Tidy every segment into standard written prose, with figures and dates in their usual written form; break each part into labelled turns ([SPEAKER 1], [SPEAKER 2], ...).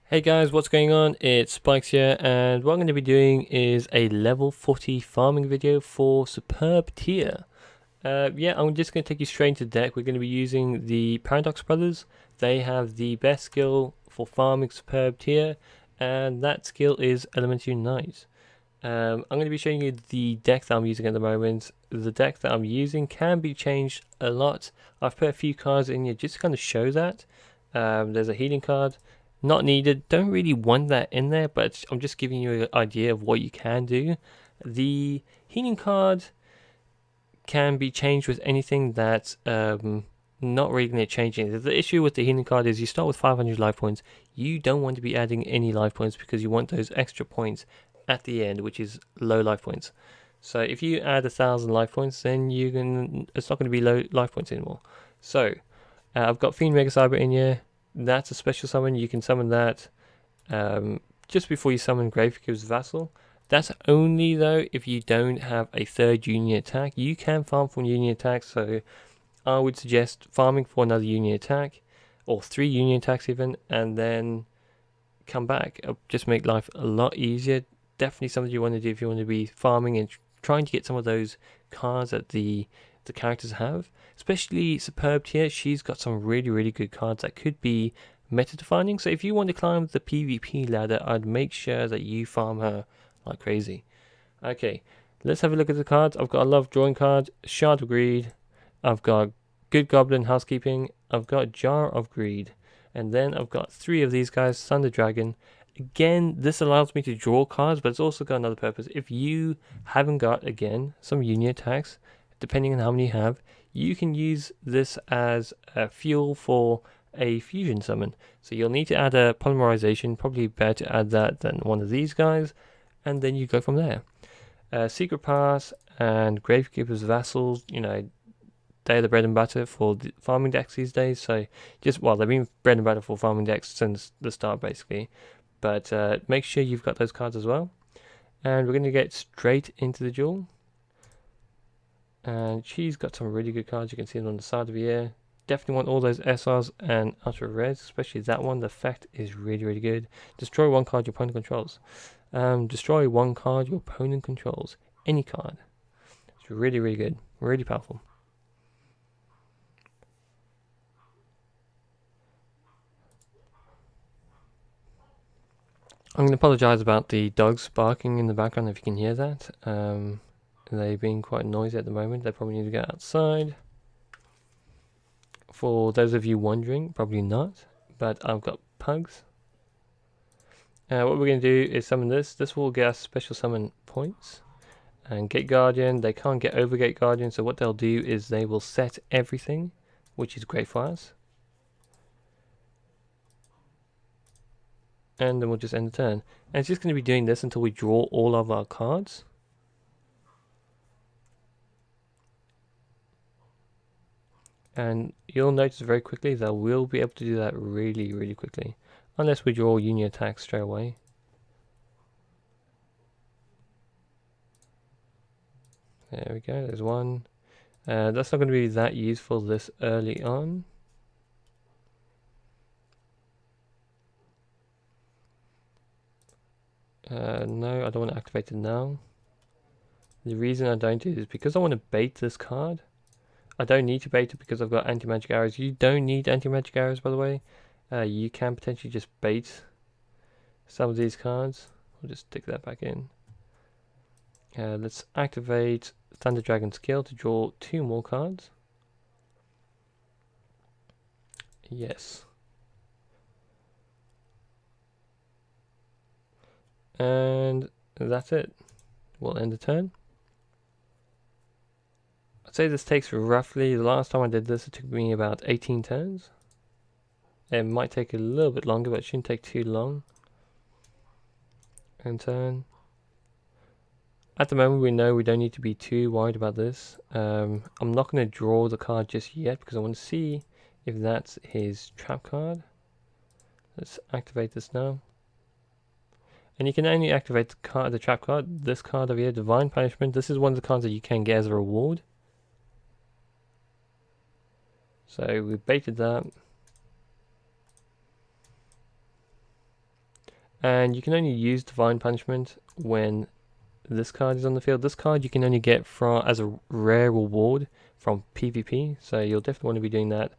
[SPEAKER 1] Hey guys, what's going on? It's Spikes here, and what I'm going to be doing is a level 40 farming video for Superb Tier. Yeah, I'm just going to take you straight into the deck. We're going to be using the Paradox Brothers. They have the best skill for farming Superb Tier, and that skill is Elementary Knight. I'm going to be showing you the deck that I'm using at the moment. The deck that I'm using can be changed a lot. I've put a few cards in here just to kind of show that. There's a healing card. Not needed. Don't really want that in there, but I'm just giving you an idea of what you can do. The healing card can be changed with anything that's not really going to change anything. The issue with the healing card is you start with 500 life points. You don't want to be adding any life points because you want those extra points at the end, which is low life points. So if you add 1,000 life points, then it's not going to be low life points anymore. So I've got Fiend Mega Cyber in here. That's a special summon. You can summon that just before you summon Gravekeeper's Vassal. That's only though if you don't have a third union attack. You can farm for union attacks, so I would suggest farming for another union attack, or 3 union attacks even, and then come back. It'll just make life a lot easier. Definitely something you want to do if you want to be farming and trying to get some of those cards that the characters have. Especially Superb Tier, she's got some really good cards that could be meta defining. So if you want to climb the PvP ladder, I'd make sure that you farm her like crazy. Okay, let's have a look at the cards. I've got a Love Drawing card, Shard of Greed, I've got Good Goblin Housekeeping, I've got Jar of Greed, and then I've got 3 of these guys, Thunder Dragon. Again, this allows me to draw cards, but it's also got another purpose. If you haven't got, again, some union attacks, depending on how many you have, you can use this as a fuel for a fusion summon. So you'll need to add a polymerization, probably better to add that than one of these guys, and then you go from there. Secret Pass and Gravekeeper's Vassals, they're the bread and butter for the farming decks these days. So they've been bread and butter for farming decks since the start, basically. But make sure you've got those cards as well. And we're going to get straight into the duel. And she's got some really good cards. You can see them on the side of the ear. Definitely want all those SRs and ultra rares, especially that one. The effect is really good. Destroy 1 card your opponent controls. Destroy 1 card your opponent controls. Any card. It's really good. Really powerful. I'm going to apologise about the dogs barking in the background if you can hear that. They've been quite noisy at the moment. They probably need to get outside. For those of you wondering, probably not, but I've got pugs. What we're going to do is summon this. This will get us special summon points. And Gate Guardian, they can't get over Gate Guardian, so what they'll do is they will set everything, which is great for us. And then we'll just end the turn. And it's just going to be doing this until we draw all of our cards. And you'll notice very quickly that we'll be able to do that really quickly. Unless we draw union attacks straight away. There we go, there's one. That's not going to be that useful this early on. No, I don't want to activate it now. The reason I don't do it is because I want to bait this card. I don't need to bait it because I've got anti-magic arrows. You don't need anti-magic arrows, by the way. You can potentially just bait some of these cards. We'll just stick that back in. Let's activate Thunder Dragon skill to draw 2 more cards. Yes. And that's it. We'll end the turn. I'd say this takes roughly, the last time I did this, it took me about 18 turns. It might take a little bit longer, but it shouldn't take too long. And turn. At the moment, we know we don't need to be too worried about this. I'm not going to draw the card just yet because I want to see if that's his trap card. Let's activate this now. And you can only activate the trap card, this card over here, Divine Punishment. This is one of the cards that you can get as a reward. So we baited that. And you can only use Divine Punishment when this card is on the field. This card you can only get from as a rare reward from PvP, so you'll definitely want to be doing that.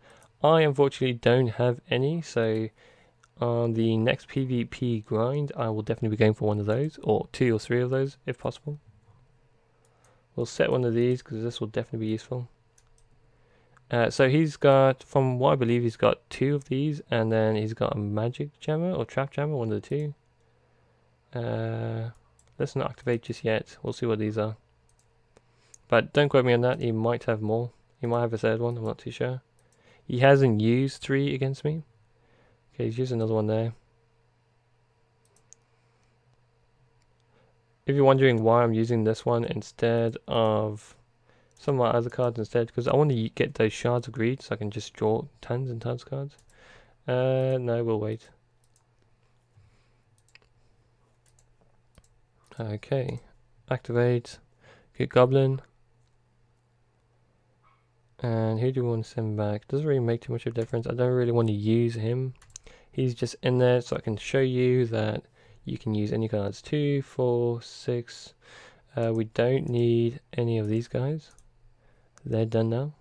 [SPEAKER 1] I unfortunately don't have any, so on the next PvP grind I will definitely be going for one of those, or 2 or 3 of those if possible. We'll set one of these because this will definitely be useful. So he's got, from what I believe, he's got 2 of these, and then he's got a magic jammer or trap jammer, one of the 2. Let's not activate just yet. We'll see what these are. But don't quote me on that. He might have more. He might have a 3rd one. I'm not too sure. He hasn't used 3 against me. Okay, he's used another one there. If you're wondering why I'm using this one instead of some of my other cards instead, because I want to get those shards of greed so I can just draw tons and tons of cards. No, we'll wait. Okay, activate, get Goblin. And who do we want to send back? Doesn't really make too much of a difference. I don't really want to use him. He's just in there so I can show you that you can use any cards. 2, 4, 6. We don't need any of these guys. They're done now.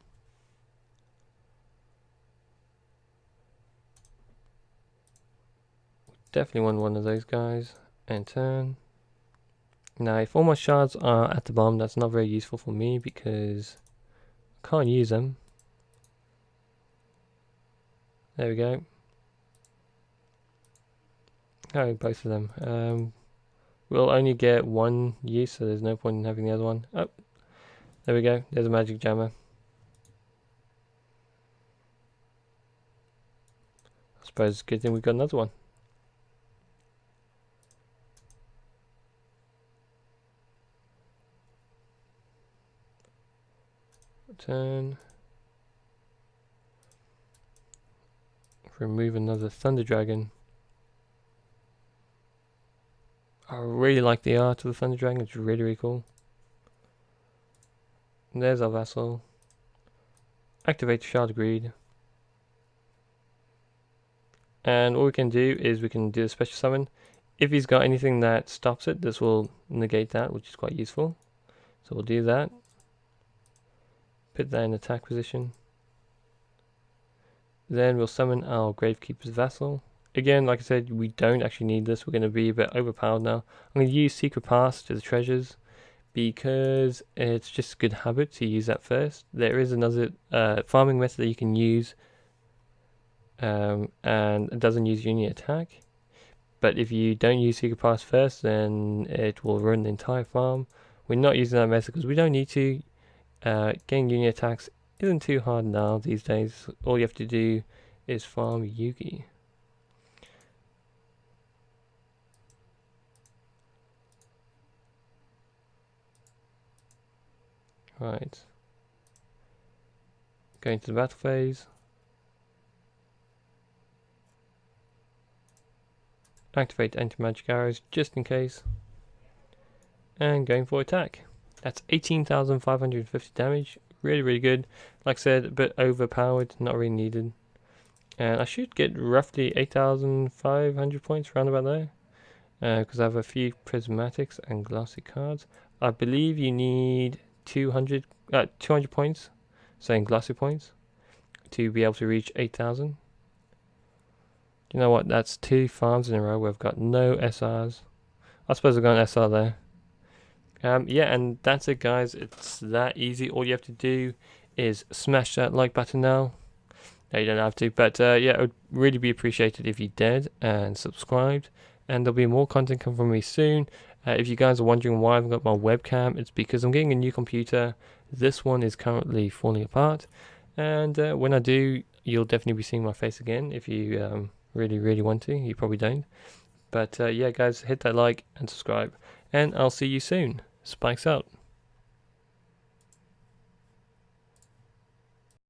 [SPEAKER 1] Definitely want one of those guys. And turn. Now, if all my shards are at the bottom, that's not very useful for me because I can't use them. There we go. Oh, both of them. We'll only get one use, so there's no point in having the other one. Oh, there we go. There's a magic jammer. I suppose it's a good thing we got another one. Turn. Remove another Thunder Dragon. I really like the art of the Thunder Dragon. It's really, really cool. And there's our vassal. Activate the Shard of Greed. And all we can do is we can do a special summon. If he's got anything that stops it, this will negate that, which is quite useful. So we'll do that. Put that in attack position. Then we'll summon our Gravekeeper's Vassal. Again, like I said, we don't actually need this. We're going to be a bit overpowered now. I'm going to use Secret Pass to the treasures because it's just a good habit to use that first. There is another farming method that you can use, and it doesn't use unit attack. But if you don't use Secret Pass first, then it will ruin the entire farm. We're not using that method because we don't need to. Getting unit attacks isn't too hard now these days. All you have to do is farm Yugi. Right. Going to the battle phase. Activate anti-magic arrows just in case. And going for attack. That's 18,550 damage. Really, really good. Like I said, a bit overpowered, not really needed. And I should get roughly 8,500 points around about there. Because I have a few prismatics and glassy cards. I believe you need 200 points, saying glassy points, to be able to reach 8,000. You know what? That's 2 farms in a row where I've got no SRs. I suppose I've got an SR there. Yeah, and that's it, guys. It's that easy. All you have to do is smash that like button now. No, you don't have to, but yeah, it would really be appreciated if you did and subscribed. And there'll be more content coming from me soon. If you guys are wondering why I haven't got my webcam, it's because I'm getting a new computer. This one is currently falling apart, and when I do, you'll definitely be seeing my face again. If you really, really want to, you probably don't. But yeah, guys, hit that like and subscribe, and I'll see you soon. Spikes out.